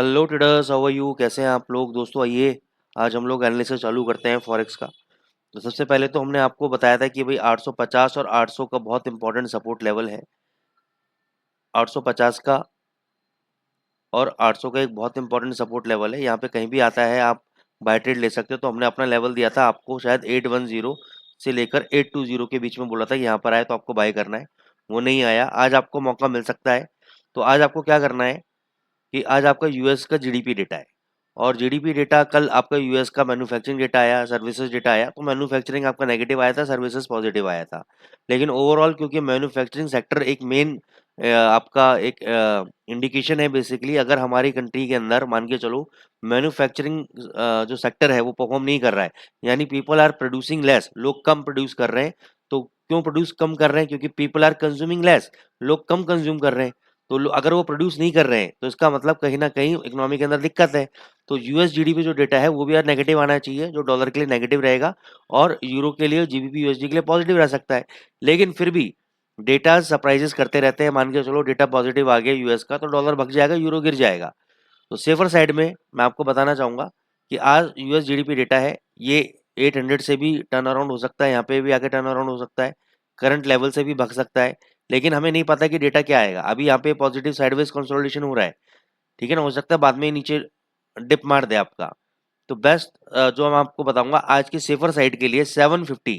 Hello traders, how are you? कैसे हैं आप लोग? दोस्तों आइए, आज हम लोग एनालिसिस चालू करते हैं फॉरेक्स का। तो सबसे पहले तो हमने आपको बताया था कि भाई 850 और 800 का बहुत इंपॉर्टेंट सपोर्ट लेवल है। 850 का और 800 का एक बहुत इंपॉर्टेंट सपोर्ट लेवल है। यहाँ पे कहीं भी आता है आप बाय ट्रेड ले सकते हो। तो हमने अपना लेवल दिया था आपको, शायद 810 से लेकर 820 के बीच में बोला था कि यहाँ पर आए तो आपको बाय करना है। वो नहीं आया, आज आपको मौका मिल सकता है। तो आज आपको क्या करना है कि आज आपका यूएस का जीडीपी डेटा है, और जीडीपी डेटा कल आपका यूएस का मैन्युफैक्चरिंग डेटा आया, सर्विसेज डेटा आया। तो मैन्युफैक्चरिंग आपका नेगेटिव आया था, सर्विसेज पॉजिटिव आया था। लेकिन ओवरऑल क्योंकि मैन्युफैक्चरिंग सेक्टर एक मेन आपका एक इंडिकेशन है बेसिकली, अगर हमारी कंट्री के अंदर मान के चलो मैन्युफैक्चरिंग जो सेक्टर है वो परफॉर्म नहीं कर रहा है, यानी पीपल आर प्रोड्यूसिंग लेस, लोग कम प्रोड्यूस कर रहे हैं। तो क्यों प्रोड्यूस कम कर रहे हैं? क्योंकि पीपल आर कंज्यूमिंग लेस, लोग कम कंज्यूम कर रहे हैं। तो अगर वो प्रोड्यूस नहीं कर रहे हैं तो इसका मतलब कहीं ना कहीं इकोनॉमी के अंदर दिक्कत है। तो यूएस जीडीपी जो डेटा है वो भी यार नेगेटिव आना चाहिए, जो डॉलर के लिए नेगेटिव रहेगा और यूरो के लिए, जीबीपी यूएसडी के लिए पॉजिटिव रह सकता है। लेकिन फिर भी डेटा सरप्राइजेस करते रहते हैं। मान के चलो डेटा पॉजिटिव आ गया यूएस का तो डॉलर भग जाएगा, यूरो गिर जाएगा। तो सेफर साइड में मैं आपको बताना चाहूंगा कि आज यूएस जीडीपी डेटा है, ये 800 से भी टर्न अराउंड हो सकता है, यहाँ पे भी आके टर्न अराउंड हो सकता है, करंट लेवल से भी भग सकता है। लेकिन हमें नहीं पता कि डेटा क्या आएगा। अभी यहाँ पे पॉजिटिव साइडवेज कंसोलिडेशन हो रहा है, ठीक है ना। हो सकता है बाद में नीचे डिप मार दे आपका। तो बेस्ट जो मैं आपको बताऊंगा आज की सेफर साइड के लिए 750,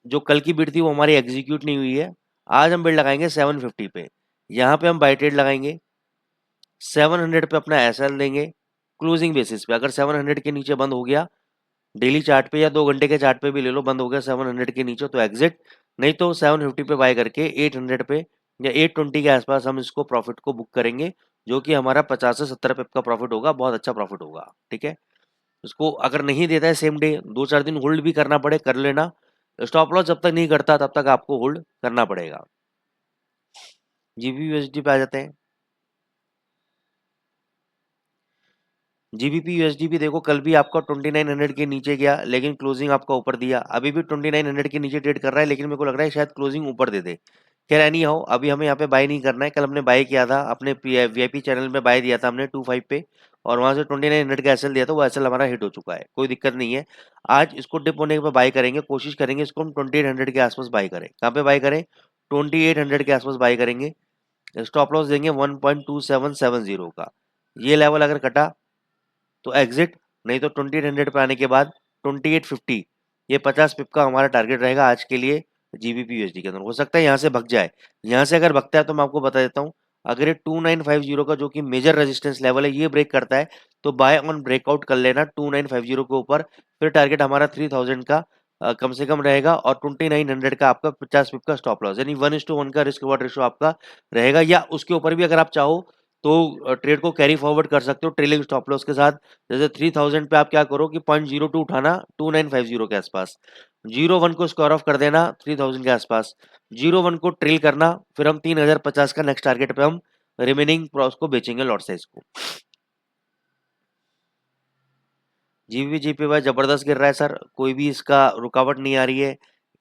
जो कल की बिड थी वो हमारी एग्जीक्यूट नहीं हुई है। आज हम बिड लगाएंगे 750 पे, यहाँ पे हम बाई ट्रेड लगाएंगे। 700 पे अपना एसएल देंगे क्लोजिंग बेसिस पे। अगर 700 के नीचे बंद हो गया डेली चार्ट पे या 2 घंटे के चार्ट पे भी ले लो, बंद हो गया 700 के नीचे तो एग्जिट, नहीं तो 750 पे बाय करके 800 पे या 820 के आसपास हम इसको प्रॉफिट को बुक करेंगे, जो कि हमारा 50 से 70 पिप का प्रॉफिट होगा, बहुत अच्छा प्रॉफिट होगा। ठीक है, इसको अगर नहीं देता है सेम डे, 2-4 दिन होल्ड भी करना पड़े कर लेना। स्टॉप लॉस जब तक नहीं करता तब तक आपको होल्ड करना पड़ेगा। जीबी यूएसडी पे आ जाते हैं। जीबीपी यूएसडी भी देखो, कल भी आपका 2900 के नीचे गया लेकिन क्लोजिंग आपका ऊपर दिया। अभी भी 2900 के नीचे ट्रेड कर रहा है, लेकिन मेरे को लग रहा है शायद क्लोजिंग ऊपर दे दे। खैर एनी हाउ, अभी हमें यहाँ पे बाय नहीं करना है। कल हमने बाय किया था अपने वीआईपी चैनल में, बाय दिया था हमने 25 पे, और वहां से 2900 का एसएल दिया था, वो एसएल हमारा हिट हो चुका है, कोई दिक्कत नहीं है। आज इसको डिप होने पे बाय करेंगे, कोशिश करेंगे इसको हम 2800 के आसपास बाय करें। कहाँ पे बाय करें? 2800 के आसपास बाय करेंगे। स्टॉप लॉस देंगे 1.2770 का। ये लेवल अगर कटा तो एग्जिट, नहीं तो 2800 पे आने के बाद 2850, ये 50 पिप का हमारा टारगेट रहेगा आज के लिए। जीबीपी यूएसडी के अंदर हो सकता है यहाँ से भग जाए। यहाँ से अगर भगता है तो मैं आपको बता देता हूँ, अगर ये 2950 का जो कि मेजर रेजिस्टेंस लेवल है ये ब्रेक करता है तो बाय ऑन ब्रेकआउट कर लेना 2950 के ऊपर। फिर टारगेट हमारा 3000 का कम से कम रहेगा, और 2900 का आपका 50 पिप का स्टॉप लॉस, यानी 1:1 का रिस्क रिवॉर्ड रेशो आपका रहेगा। या उसके ऊपर भी अगर आप चाहो तो ट्रेड को कैरी फॉरवर्ड कर सकते हो ट्रेलिंग स्टॉप लॉस के साथ। जैसे 3000 पे आप क्या करो कि 0.02 उठाना 2950 के आसपास, 01 को स्क्वायर ऑफ कर देना 3000 के आसपास, 01 को ट्रेल करना, फिर हम 3050 का नेक्स्ट टारगेट पे हम रिमेनिंग प्रॉस को बेचेंगे लॉट साइज को। जीबीपी भाई जबरदस्त गिर रहा है सर, कोई भी इसका रुकावट नहीं आ रही है।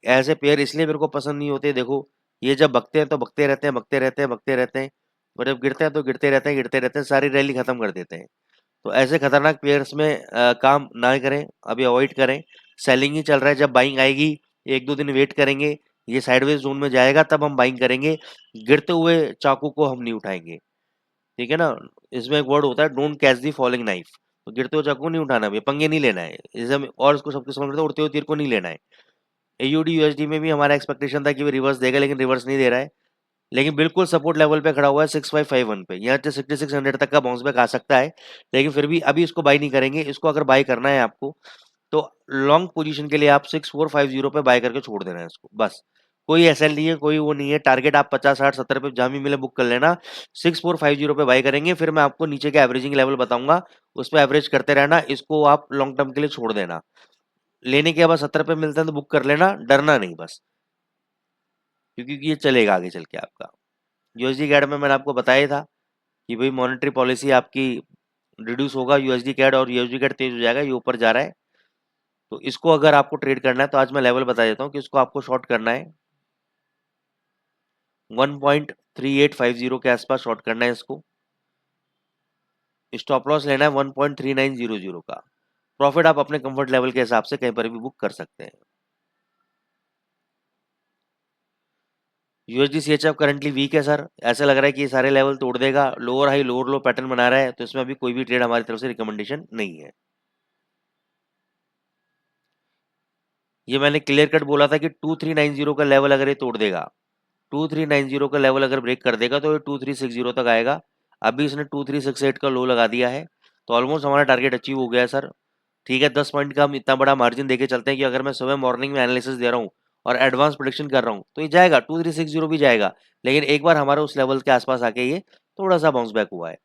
ऐसे पेयर इसलिए मेरे को पसंद नहीं होते, देखो ये जब बकते हैं तो बकते रहते हैं, बकते रहते हैं, बकते रहते हैं, और जब गिरते हैं तो गिरते रहते हैं, गिरते रहते हैं, सारी रैली खत्म कर देते हैं। तो ऐसे खतरनाक प्लेयर्स में काम ना करें, अभी अवॉइड करें। सेलिंग ही चल रहा है, जब बाइंग आएगी 1-2 दिन वेट करेंगे, ये साइडवेज जोन में जाएगा तब हम बाइंग करेंगे। गिरते हुए चाकू को हम नहीं उठाएंगे, ठीक है ना। इसमें एक वर्ड होता है, don't catch the falling knife. तो गिरते हुए चाकू नहीं उठाना, भैया पंगे नहीं लेना है इसे और इसको सबके समझ में उड़ते हुए तीर को नहीं लेना है। एयूडी यूएसडी में भी हमारा एक्सपेक्टेशन था कि वो रिवर्स देगा, लेकिन रिवर्स नहीं दे रहा है। लेकिन बिल्कुल सपोर्ट लेवल पे खड़ा हुआ है 6551 पे, यहाँ से 6600 तक का बाउंस बैक आ सकता है। लेकिन फिर भी अभी इसको बाय नहीं करेंगे। इसको अगर बाय करना है आपको तो लॉन्ग पोजीशन के लिए आप 6450 पे बाय करके छोड़ देना है इसको, बस। कोई एसएल नहीं है, कोई वो नहीं है। टारगेट आप 50, 60, 70 पे जहां भी मिले बुक कर लेना। 6450 पे बाय करेंगे, फिर मैं आपको नीचे का एवरेजिंग लेवल बताऊंगा, उस पर एवरेज करते रहना। इसको आप लॉन्ग टर्म के लिए छोड़ देना। लेने के बाद 70 पे मिलता है तो बुक कर लेना, डरना नहीं बस, क्योंकि ये चलेगा आगे चल के आपका। यूएसडी कैड में मैंने आपको बताया था कि भाई मॉनेटरी पॉलिसी आपकी रिड्यूस होगा, यूएसडी कैड, और यूएसडी कैड तेज हो जाएगा, ये ऊपर जा रहा है। तो इसको अगर आपको ट्रेड करना है तो आज मैं लेवल बता देता हूँ कि इसको आपको शॉर्ट करना है 1.3850 के आसपास शॉर्ट करना है इसको। स्टॉप लॉस लेना है 1.3900 का। प्रॉफिट आप अपने कंफर्ट लेवल के हिसाब से कहीं पर भी बुक कर सकते हैं। यूएसडी सीएचएफ करंटली वीक है सर, ऐसा लग रहा है कि ये सारे लेवल तोड़ देगा, लोअर लो पैटर्न बना रहा है, तो इसमें अभी कोई भी ट्रेड हमारी तरफ से रिकमेंडेशन नहीं है। ये मैंने क्लियर कट बोला था कि 2390 का लेवल अगर ये तोड़ देगा, 2390 का लेवल अगर ब्रेक कर देगा तो ये 2360 तक आएगा। अभी इसने 2368 का लो लगा दिया है, तो ऑलमोस्ट हमारा टारगेट अचीव हो गया है सर। ठीक है, 10 पॉइंट का हम इतना बड़ा मार्जिन देके चलते हैं कि अगर मैं सुबह मॉर्निंग में एनालिसिस दे रहा हूँ और एडवांस प्रोडिक्शन कर रहा हूँ तो ये जाएगा, 2360 भी जाएगा। लेकिन एक बार हमारे उस लेवल के आसपास आके ये थोड़ा सा बाउंस बैक हुआ है।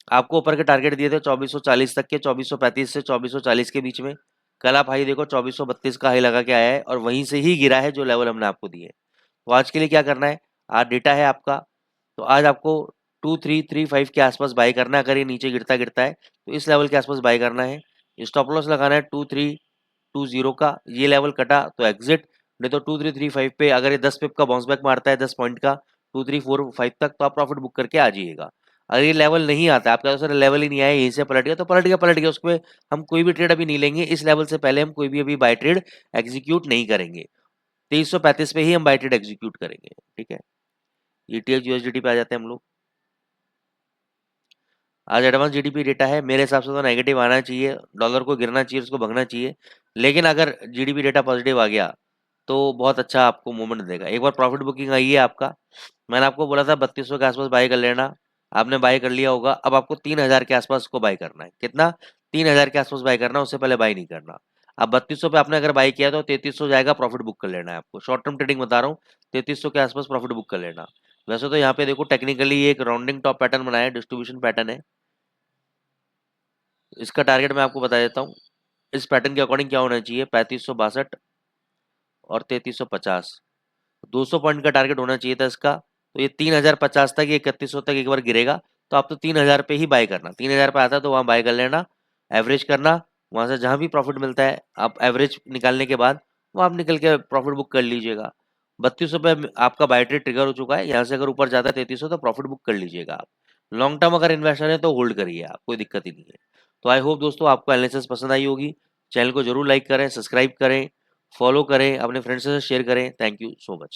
आपको ऊपर के टारगेट दिए थे 2440 तक के, 2435 से 2440 के बीच में। कल आप हाई देखो 2432 का हाई लगा के आया है और वहीं से ही गिरा है जो लेवल हमने आपको दिए। तो आज के लिए क्या करना है, आज डेटा है आपका, तो आज आपको 2335 के आसपास बाई करना है। अगर ये नीचे गिरता गिरता है तो इस लेवल के आसपास बाई करना है। स्टॉप लॉस लगाना है 2320 का, ये लेवल कटा तो एग्जिट, नहीं तो 2335 पे अगर ये 10 पिप का बाउंस बैक मारता है 10 पॉइंट का 2345 तक, तो आप प्रॉफिट बुक करके आ जाइएगा। अगर ये लेवल नहीं आता, आपका सर लेवल ही नहीं आया, यहीं से पलट गया, तो पलट गया, उसमें हम कोई भी ट्रेड अभी नहीं लेंगे। इस लेवल से पहले हम कोई भी अभी बाय ट्रेड एग्जीक्यूट नहीं करेंगे। 2335 पे ही हम बाय ट्रेड एग्जीक्यूट करेंगे। ठीक है, ईटीएच यूएसडीटी पे आ जाते हैं हम लोग। आज एडवांस जीडीपी डेटा है, मेरे हिसाब से तो नेगेटिव आना चाहिए, डॉलर को गिरना चाहिए, उसको भगना चाहिए। लेकिन अगर जीडीपी डेटा पॉजिटिव आ गया तो बहुत अच्छा आपको मूवमेंट देगा। एक बार प्रॉफिट बुकिंग आई है आपका, मैंने आपको बोला था 3200 के आसपास बाई कर लेना, आपने बाई कर लिया होगा। अब आपको 3000 के आसपास को बाई करना है। कितना? 3000 के आसपास बाई करना, उससे पहले बाई नहीं करना। अब 3200 पे आपने अगर बाई किया तो 3300 जाएगा, प्रॉफिट बुक कर लेना है आपको। शॉर्ट टर्म ट्रेडिंग बता रहा हूँ, 3300 के आसपास प्रॉफिट बुक कर लेना। वैसे तो यहाँ पे देखो टेक्निकली एक राउंडिंग टॉप पैटर्न बनाया है, डिस्ट्रीब्यूशन पैटर्न है। इसका टारगेट मैं आपको बता देता हूँ। इस पैटर्न के अकॉर्डिंग क्या होना चाहिए, 3562 और 3350, 200 पॉइंट का टारगेट होना चाहिए था इसका। तो ये 3050 तक, ये 3100 तक एक बार गिरेगा तो आप तो 3000 पे ही बाय करना। 3000 पे आता है तो वहाँ बाय कर लेना, एवरेज करना, वहाँ से जहाँ भी प्रॉफिट मिलता है आप एवरेज निकालने के बाद वो आप निकल के प्रॉफिट बुक कर लीजिएगा। 3200 पे आपका बाय ट्रेड ट्रिगर हो चुका है, यहाँ से अगर ऊपर जाता है 3300 तो प्रॉफिट बुक कर लीजिएगा आप। लॉन्ग टर्म अगर इन्वेस्टर है तो होल्ड करिए आप, कोई दिक्कत ही नहीं है। तो आई होप दोस्तों आपको एनालिसिस पसंद आई होगी। चैनल को जरूर लाइक करें, सब्सक्राइब करें, फॉलो करें, अपने फ्रेंड्स से शेयर करें। Thank you so much.